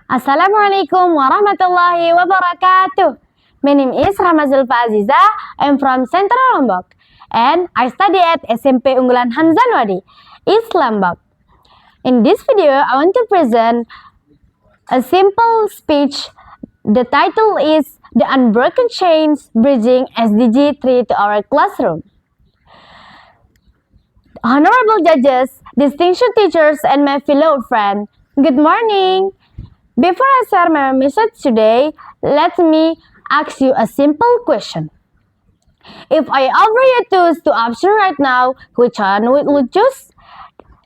Assalamualaikum warahmatullahi wabarakatuh. My name is RAHMA ZULFA. I'm from Central Lombok and I study at SMP Unggulan Hamzanwadi, East Lombok. In this video, I want to present a simple speech. The title is The Unbroken Chains Bridging SDG 3 to Our Classroom. Honorable judges, distinguished teachers, and my fellow friends, good morning. Before I share my message today, let me ask you a simple question. If I offer you two options right now, which one would you choose?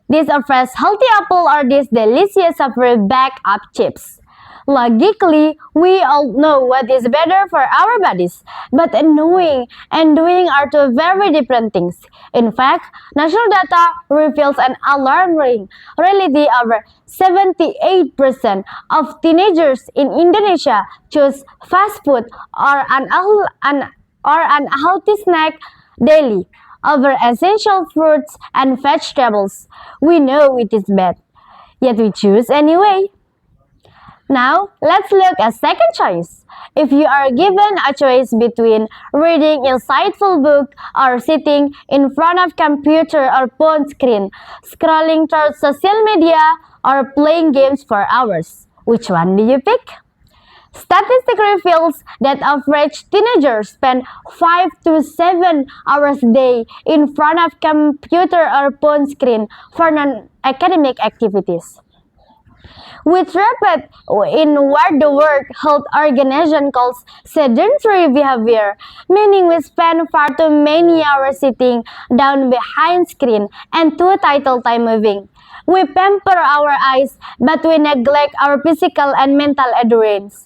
This a fresh healthy apple or this delicious savory bag of chips? Logically, we all know what is better for our bodies, but knowing and doing are two very different things. In fact, national data reveals an alarming reality. Over 78% of teenagers in Indonesia choose fast food or unhealthy snack daily over essential fruits and vegetables. We know it is bad, yet we choose anyway. Now, let's look at second choice. If you are given a choice between reading insightful book or sitting in front of computer or phone screen, scrolling through social media or playing games for hours, which one do you pick? Statistics reveals that average teenagers spend 5 to 7 hours a day in front of computer or phone screen for non-academic activities. With rapid in what the World Health Organization calls sedentary behavior, meaning we spend far too many hours sitting down behind screen and too little time moving. We pamper our eyes, but we neglect our physical and mental endurance.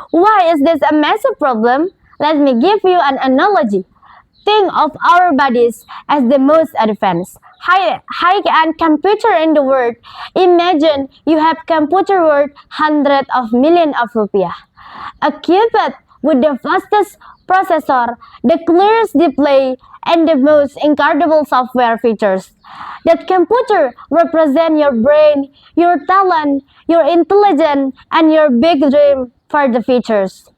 Why is this a massive problem? Let me give you an analogy. Think of our bodies as the most advanced high-end computer in the world. Imagine you have computer worth hundreds of millions of rupiah. A cubed with the fastest processor, the clearest display, and the most incredible software features. That computer represents your brain, your talent, your intelligence, and your big dream for the futures.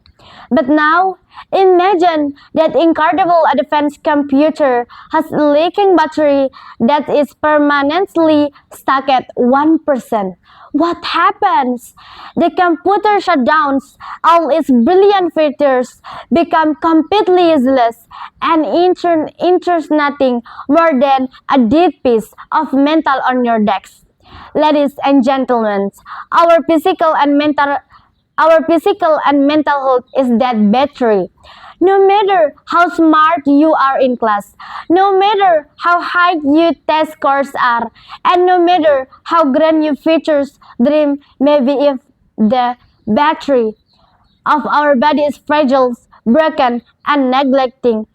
But now, imagine that incredible advanced computer has a leaking battery that is permanently stuck at 1%. What happens? The computer shutdowns, all its brilliant features become completely useless, and enters nothing more than a dead piece of metal on your desk. Ladies and gentlemen, our physical and mental health is that battery. No matter how smart you are in class, no matter how high your test scores are, and no matter how grand your futures dream may be, if the battery of our body is fragile, broken, and neglecting,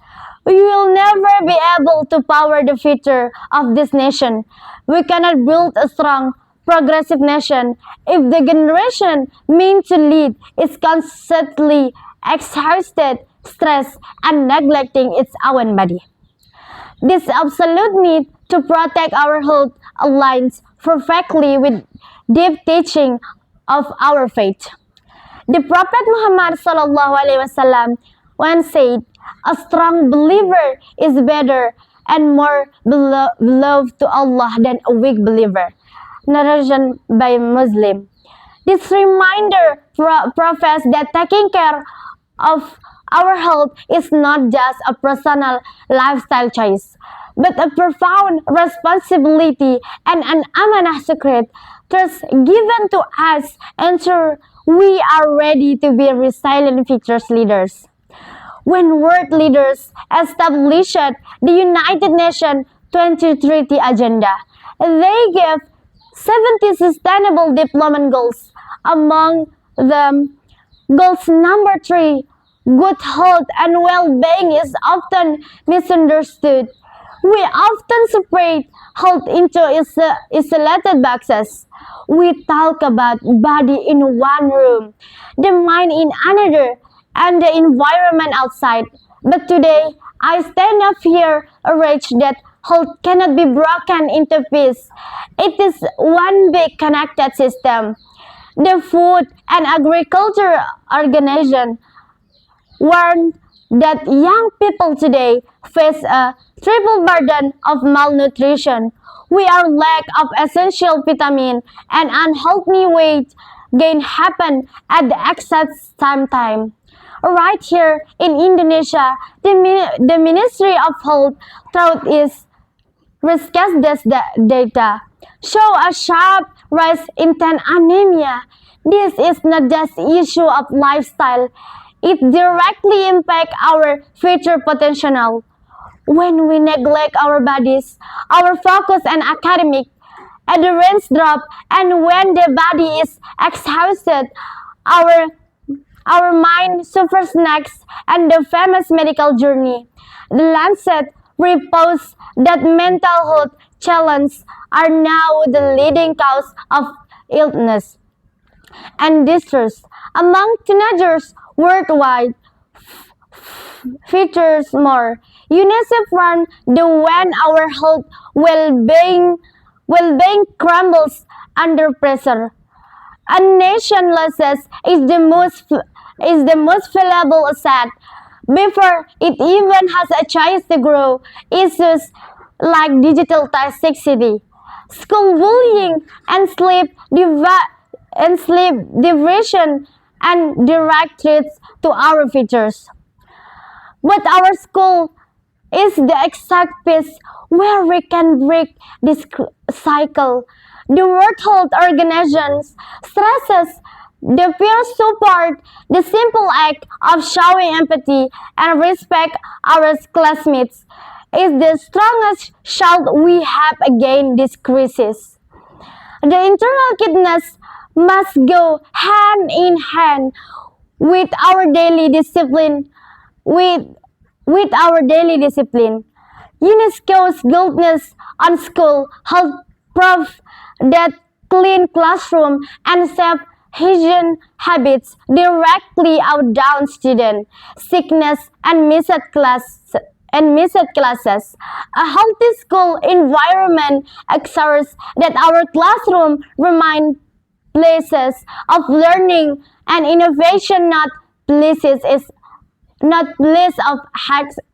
we will never be able to power the future of this nation. We cannot build a strong, progressive nation if the generation meant to lead is constantly exhausted, stressed, and neglecting its own body. This absolute need to protect our health aligns perfectly with deep teaching of our faith. The Prophet Muhammad SAW once said, "A strong believer is better and more beloved to Allah than a weak believer." Narration by Muslim. This reminder professes that taking care of our health is not just a personal lifestyle choice, but a profound responsibility and an amanah secret trust given to us, ensure we are ready to be resilient future leaders. When world leaders established the United Nations 2030 agenda, they gave 70 sustainable development goals. Among them, goals number 3, good health and well-being, is often misunderstood. We often separate health into isolated boxes. We talk about body in one room, the mind in another, and the environment outside. But today, I stand up here urged that health cannot be broken into pieces. It is one big connected system. The Food and Agriculture Organization warned that young people today face a triple burden of malnutrition. We are lack of essential vitamin and unhealthy weight gain happen at the exact same time. Right here in Indonesia, the Ministry of Health through its recast this data show a sharp rise in teen anemia. This is not just issue of lifestyle, it directly impacts our future potential. When we neglect our bodies, our focus and academic adherence drop, and when the body is exhausted, our our mind suffers next. And the famous medical journey, The Lancet, reports that mental health challenges are now the leading cause of illness and distress among teenagers worldwide. Features more. UNICEF run the when our health well-being crumbles under pressure. A nation losses is the most valuable asset. Before it even has a chance to grow, issues like digital toxicity, school bullying, and sleep deprivation, and direct threats to our futures. But our school is the exact piece where we can break this cycle. The World Health Organization stresses the peer support, the simple act of showing empathy and respect our classmates is the strongest shield we have against this crisis. The internal kindness must go hand in hand with our daily discipline with with our daily discipline. UNESCO's guidance on school health prove that clean classroom and safe hygiene habits directly outdown student sickness and missed classes. A healthy school environment ensures that our classroom remain places of learning and innovation, not place of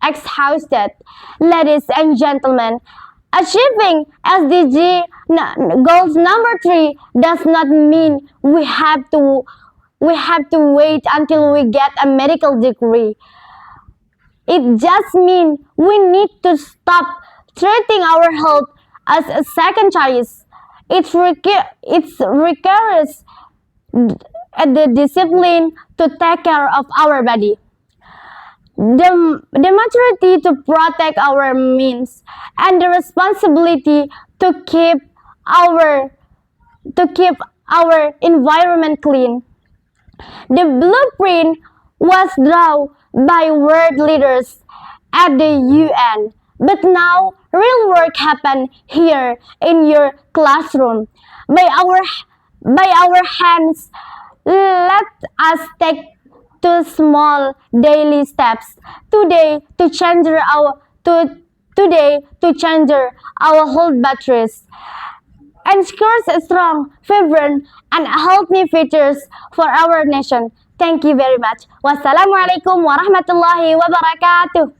exhausted. Ladies and gentlemen, achieving SDG goals number 3 does not mean we have to wait until we get a medical degree. It just means we need to stop treating our health as a second choice. It requires the discipline to take care of our body, the maturity to protect our means, and the responsibility to keep our environment clean. The blueprint was drawn by world leaders at the UN, but now real work happens here in your classroom. By our hands, let us take two small daily steps today to change our whole batteries ensures a strong, vibrant, and healthy futures for our nation. Thank you very much. Wassalamualaikum warahmatullahi wabarakatuh.